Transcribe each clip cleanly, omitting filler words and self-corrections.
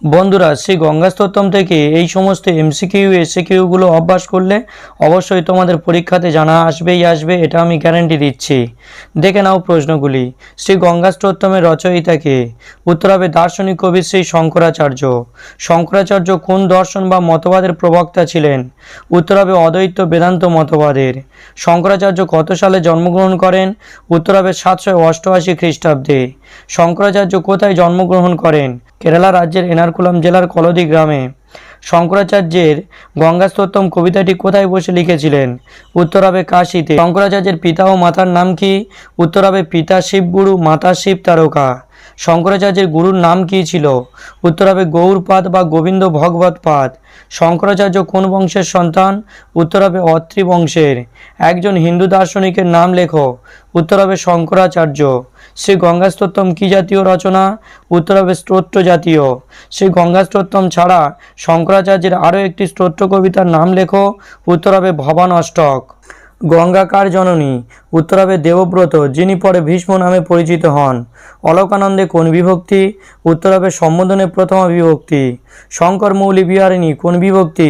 বন্ধুরা, সেই গঙ্গা স্তোত্রম থেকে এই সমস্ত এমসিকিউ এসিকিউগুলো অভ্যাস করলে অবশ্যই তোমাদের পরীক্ষাতে জানা আসবেই আসবে, এটা আমি গ্যারান্টি দিচ্ছি। দেখে নাও প্রশ্নগুলি। শ্রী গঙ্গা স্তোত্রমের রচয়িতা কে? উত্তর হবে দার্শনিক কবি শ্রী শঙ্করাচার্য। শঙ্করাচার্য কোন দর্শন বা মতবাদের প্রবক্তা ছিলেন? উত্তর হবে অদ্বৈত বেদান্ত মতবাদের। শঙ্করাচার্য কত সালে জন্মগ্রহণ করেন? উত্তর হবে 788 খ্রিস্টাব্দে। শঙ্করাচার্য কোথায় জন্মগ্রহণ করেন? কেরালা রাজ্যের এনারকুলাম জেলার কলদি গ্রামে। শঙ্করাচার্যের গঙ্গা স্তোত্রম কবিতাটি কোথায় বসে লিখেছিলেন? উত্তর হবে কাশীতে। শঙ্করাচার্যের পিতা ও মাতার নাম কি? উত্তর হবে পিতা শিবগুরু, মাতা শিব তারকা। শঙ্করাচার্যের গুরুর নাম কি ছিল? উত্তর হবে গৌরপাদ বা গোবিন্দ ভগবত পাদ। শঙ্করাচার্য কোন বংশের সন্তান? উত্তর হবে অত্রি বংশের। একজন হিন্দু দার্শনিকের নাম লেখো। উত্তর হবে শঙ্করাচার্য। শ্রী গঙ্গা স্তোত্রম কি জাতীয় রচনা? উত্তর হবে স্তোত্র জাতীয়। শ্রী গঙ্গা স্তোত্রম ছাড়া শঙ্করাচার্যের আরও একটি স্তোত্র কবিতার নাম লেখো। উত্তর হবে ভবান অষ্টক। গঙ্গা কার জননী? উত্তর হবে দেবব্রত, যিনি পরে ভীষ্ম নামে পরিচিত হন। অলকানন্দে কোন বিভক্তি? উত্তর হবে সম্বোধনে প্রথমা বিভক্তি। শঙ্কর মৌলি বিহারিণী কোন বিভক্তি?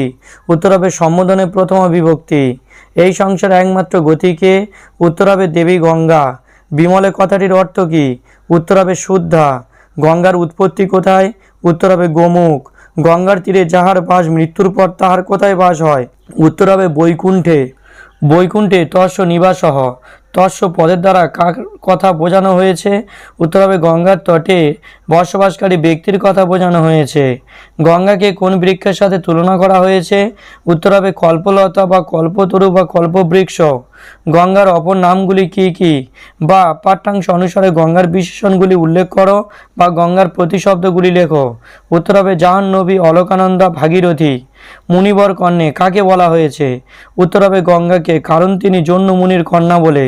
উত্তর হবে সম্বোধনে প্রথমা বিভক্তি। এই সংসার একমাত্র গতিকে? উত্তর হবে দেবী গঙ্গা। বিমলে কথাটির অর্থ কী? উত্তর হবে শুদ্ধা। গঙ্গার উৎপত্তি কোথায়? উত্তর হবে গোমুখ। গঙ্গার তীরে যাহার বাস, মৃত্যুর পর তাহার কোথায় বাস হয়? উত্তর হবে বৈকুণ্ঠে। বৈকুণ্ঠে তস্য নিবাসহ। তস্য পদের দ্বারা কার কথা বোঝানো হয়েছে? উত্তর হবে গঙ্গার তটে বসবাসকারী ব্যক্তির কথা বোঝানো হয়েছে। গঙ্গাকে কোন বৃক্ষের সাথে তুলনা করা হয়েছে? উত্তর হবে কল্পলতা বা কল্পতরু বা কল্পবৃক্ষ। গঙ্গার অপর নামগুলি কি কি? বা পাঠ্যাংশ অনুসারে গঙ্গার বিশেষণগুলি উল্লেখ করো বা গঙ্গার প্রতিশব্দগুলি লেখো। উত্তর হবে জাহ্নবী, অলকানন্দা, ভাগীরথী। মুনিবর কন্যে কাকে বলা হয়েছে? উত্তর হবে গঙ্গাকে, কারণ তিনি জন্য মুনির কন্যা বলে।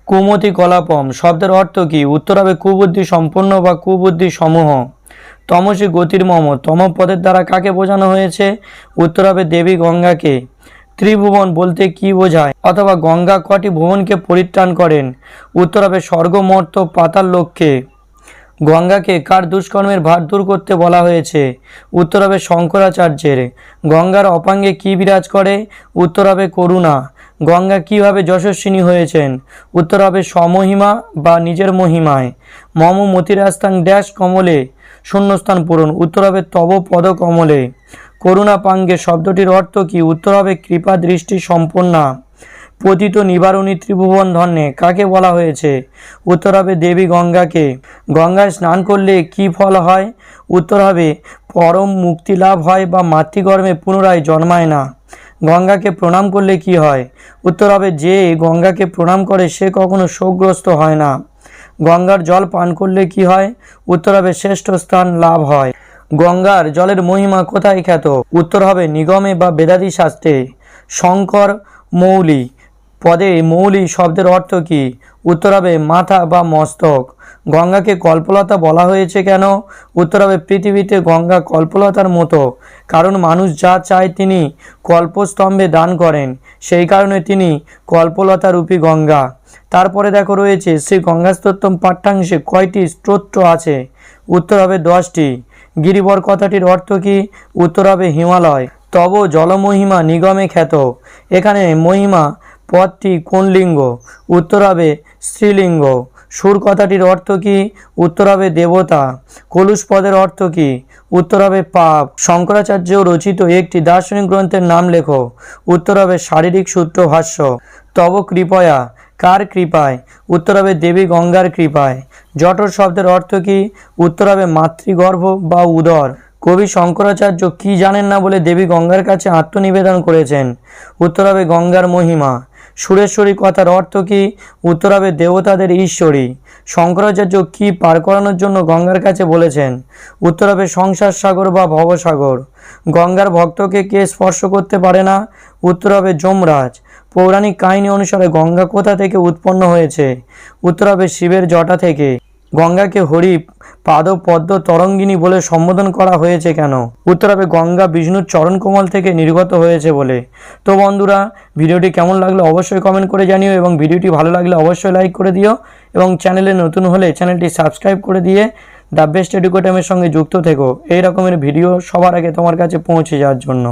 কুমতি কলাপম শব্দের অর্থ কী? উত্তর হবে কুবুদ্ধি সম্পন্ন বা কুবুদ্ধি সমূহ। তমসী গতির্মম, তম পদের দ্বারা কাকে বোঝানো হয়েছে? উত্তর হবে দেবী গঙ্গাকে। ত্রিভুবন বলতে কি বোঝায়? অথবা গঙ্গা কটি ভুবনকে পরিত্রাণ করেন? উত্তর হবে স্বর্গ, মর্ত্য, পাতাল লোককে। গঙ্গাকে কার দুষ্কর্মের ভার দূর করতে বলা হয়েছে? উত্তর হবে শঙ্করাচার্যের। গঙ্গার অপাঙ্গে কি বিরাজ করে? উত্তর হবে করুণা। গঙ্গা কিভাবে যশস্বিনী হয়েছেন? উত্তর হবে স্বমহিমা বা নিজের মহিমায়। মম মতিরাস্তাং ড্যাশ কমলে, শূন্যস্থান পূরণ। উত্তর হবে তব পদ কমলে। করুণা পাঙ্গে শব্দটির অর্থ কী? উত্তর হবে কৃপা দৃষ্টি সম্পন্না। পতিত নিবারণী ত্রিভুবন ধন্যে কাকে বলা হয়েছে? উত্তর হবে দেবী গঙ্গাকে। গঙ্গায় স্নান করলে কি ফল হয়? উত্তর হবে পরম মুক্তি লাভ হয় বা মাতৃগর্ভে পুনরায় জন্মায় না। গঙ্গাকে প্রণাম করলে কি হয়? উত্তর হবে যে গঙ্গাকে প্রণাম করে সে কখনো শোকগ্রস্ত হয় না। গঙ্গার জল পান করলে কি হয়? উত্তর হবে শ্রেষ্ঠ স্থান লাভ হয়। গঙ্গার জলের মহিমা কোথায় খ্যাত? উত্তর হবে নিগমে বা বেদাদি শাস্ত্রে। শঙ্কর মৌলি পদে মৌলি শব্দের অর্থ কী? উত্তর হবে মাথা বা মস্তক। গঙ্গাকে কল্পলতা বলা হয়েছে কেন? উত্তর হবে পৃথিবীতে গঙ্গা কল্পলতার মতো, কারণ মানুষ যা চায় তিনি কল্পস্তম্ভে দান করেন, সেই কারণে তিনি কল্পলতা রূপী গঙ্গা। তারপরে দেখো রয়েছে শ্রী গঙ্গা স্তোত্রম পাঠ্যাংশে কয়টি স্তোত্র আছে? উত্তর হবে 10টি। গিরিবর কথাটির অর্থ কী? উত্তর হবে হিমালয়। তব জলমহিমা নিগমে খ্যাত। এখানে মহিমা পদটি কোন লিঙ্গ? উত্তর হবে স্ত্রীলিঙ্গ। সুর কথাটির অর্থ কী? উত্তর হবে দেবতা। কলুষ পদের অর্থ কী? উত্তর হবে পাপ। শঙ্করাচার্য রচিত একটি দার্শনিক গ্রন্থের নাম লেখো। উত্তর হবে শারীরিক সূত্র ভাষ্য। তব কৃপয়া কার কৃপায়? উত্তর হবে দেবী গঙ্গার কৃপায়। জঠর শব্দের অর্থ কী? উত্তর হবে মাতৃগর্ভ বা উদর। কবি শঙ্করাচার্য কি জানেন না বলে দেবী গঙ্গার কাছে আত্মনিবেদন করেছেন? উত্তর হবে গঙ্গার মহিমা। সুরেশ্বরী কথার অর্থ কী? উত্তর হবে দেবতাদের ঈশ্বরী। শঙ্করাচার্য কি পার করানোর জন্য গঙ্গার কাছে বলেছেন? উত্তর হবে সংসার সাগর বা ভবসাগর। গঙ্গার ভক্তকে কে স্পর্শ করতে পারে না? উত্তর হবে যমরাজ। পৌরাণিক কাহিনী অনুসারে গঙ্গা কোথা থেকে উৎপন্ন হয়েছে? উত্তর হবে শিবের জটা থেকে। গঙ্গাকে হরি পাদ পদ্ম তরঙ্গিনী বলে সম্বোধন করা হয়েছে কেন? উত্তর হবে গঙ্গা বিষ্ণুর চরণ কোমল থেকে নির্গত হয়েছে বলে। তো বন্ধুরা, ভিডিওটি কেমন লাগলো অবশ্যই কমেন্ট করে জানিও, এবং ভিডিওটি ভালো লাগলে অবশ্যই লাইক করে দিও, এবং চ্যানেলে নতুন হলে চ্যানেলটি সাবস্ক্রাইব করে দিয়ে দ্য বেস্ট এডুকেটামের সঙ্গে যুক্ত থেকো এই রকমের ভিডিও সবার আগে তোমার কাছে পৌঁছে যাওয়ার জন্য।